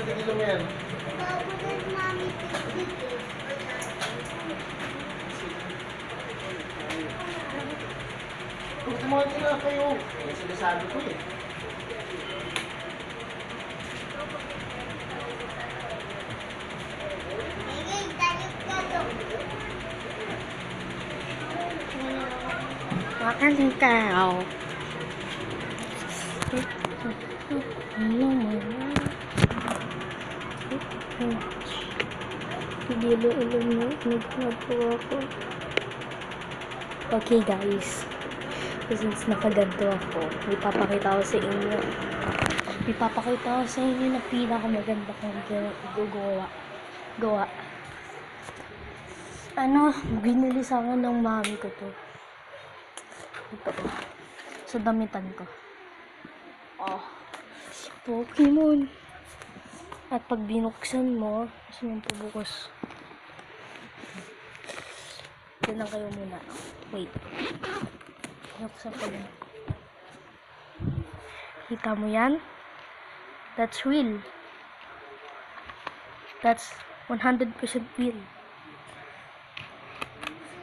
tigilan mo yan. Kung kumain nga kayo. Eh, sinasabi ko eh. Makan kau. Ilong mo, nagpo ako. Okay guys, since nakaganto ako, ipapakita ko sa inyo. Ipapakita ko sa inyo na pinakamaganda kong gawa. Ano, binili sa akin ng mami ko to. Ito ko. Sa damitan ko. Oh, Pokemon. At pag binuksan mo, kasi yung pabukas. Diyan lang kayo muna. Wait. Binuksan ko yan. Kita mo yan? That's real. That's 100% real.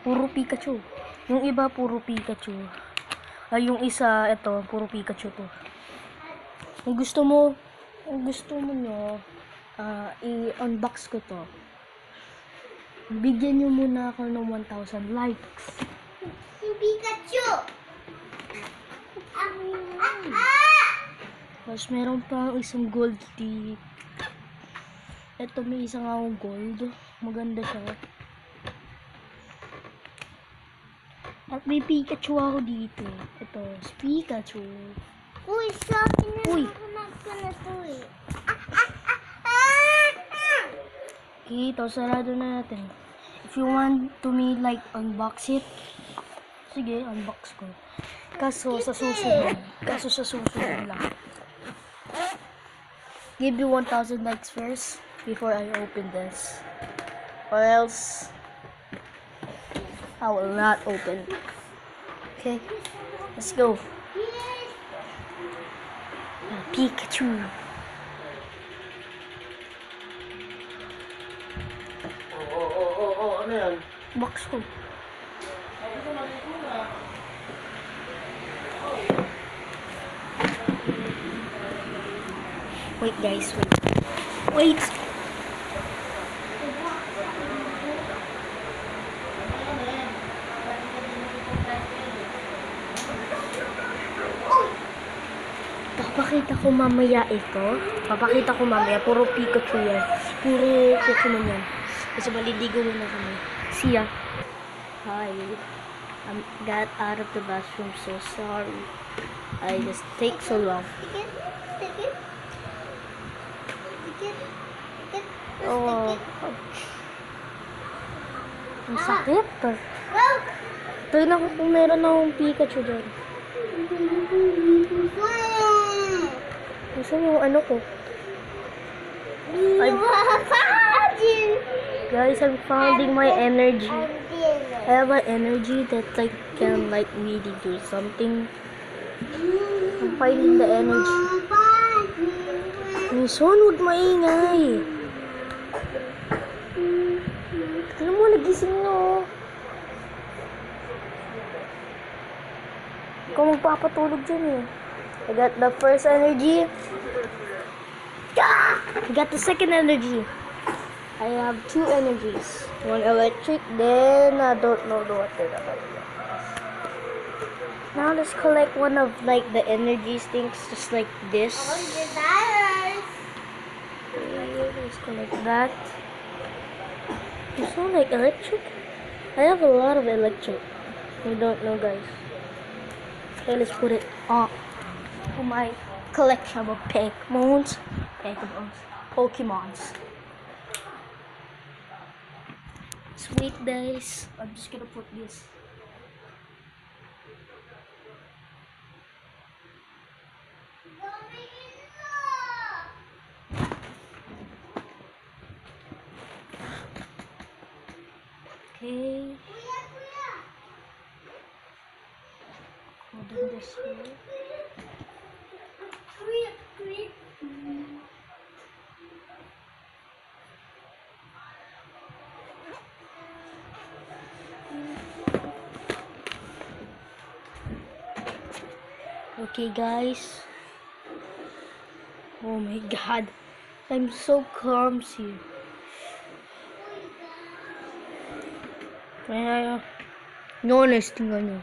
Puro Pikachu. Yung iba, puro Pikachu. Ay, yung isa, ito, puro Pikachu to. Kung gusto mo nyo, i-unbox ko to. Bigyan nyo muna ako ng 1,000 likes. Yung Pikachu! Tapos meron pa isang gold tick. Ito, may isang akong gold. Maganda siya. At may Pikachu ako dito. Ito, Pikachu. Uy, sa akin na Uy. naman ko na to eh. Okay, ito, sarado na natin. If you want to me like unbox it, sige, unbox ko. Kaso sa susunod lang. Give you 1,000 likes first before I open this. Or else I will not open. Okay, let's go. Pikachu. Ano yan? Box ko. Wait guys, wait. Papakita ko mamaya ito. Puro Pikachu yan. Puro Pokemon yan. Kasi maliligo muna kami. See ya. Hi. I got out of the bathroom, so sorry. I just take so long. Oh. Ang sakit. Tignan ko kung meron akong Pikachu dyan. Gusto mo ano ko? Guys, I'm finding my energy. I have an energy that can really do something. I'm finding the energy. Yung son, huwag maingay. Tignan mo, nagising no. Ikaw magpapatulog dyan eh. I got the first energy. I got the second energy. I have 2 energies. One electric, then I don't know what they're about. Now let's collect one of like the energy things, just like this. Okay, let's collect that. It's not like electric. I have a lot of electric. You don't know, guys. Okay, let's put it on my collection of Pokemons. Sweet guys. I'm just gonna put this. Okay. Hold on this way. Okay, guys. Oh my god. I'm so clumsy. No, nestingan nyo.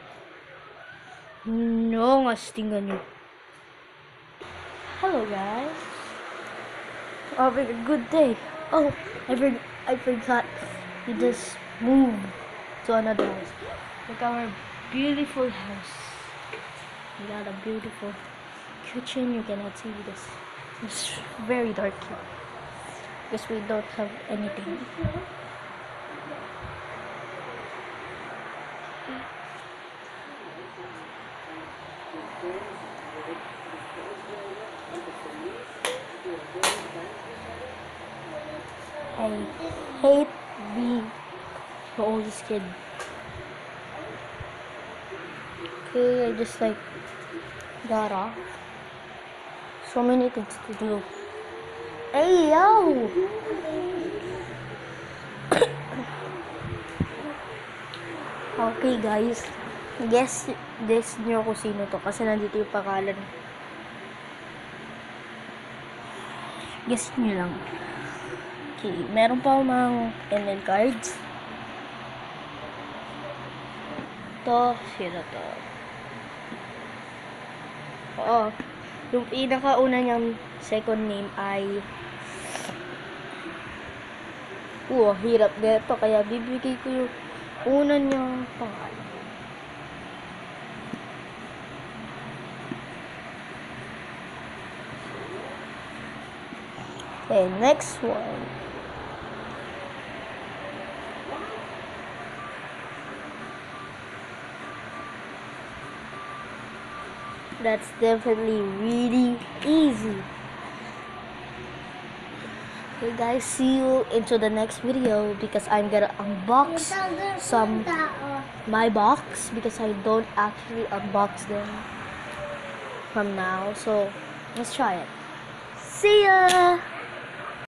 No, nestingan nyo. Hello, guys. Having a good day. Oh, I forgot to just move to another house. Look our beautiful house. We got a beautiful kitchen. You cannot see this. It's very dark here because we don't have anything. I hate being the oldest kid. Okay, I just like got off. So many things to do. Hey, yo! Okay, guys. Guess nyo kung sino to kasi nandito yung pangalan. Guess nyo lang. Okay, meron pa mga ML cards. To, sino to? Oo. Yung pinakauna niyang second name ay hirap nito. Kaya bibigay ko yung una niyang pangalan. Okay, next one. That's definitely really easy. Okay guys, see you into the next video because I'm gonna unbox my box because I don't actually unbox them from now. So let's try it. See ya!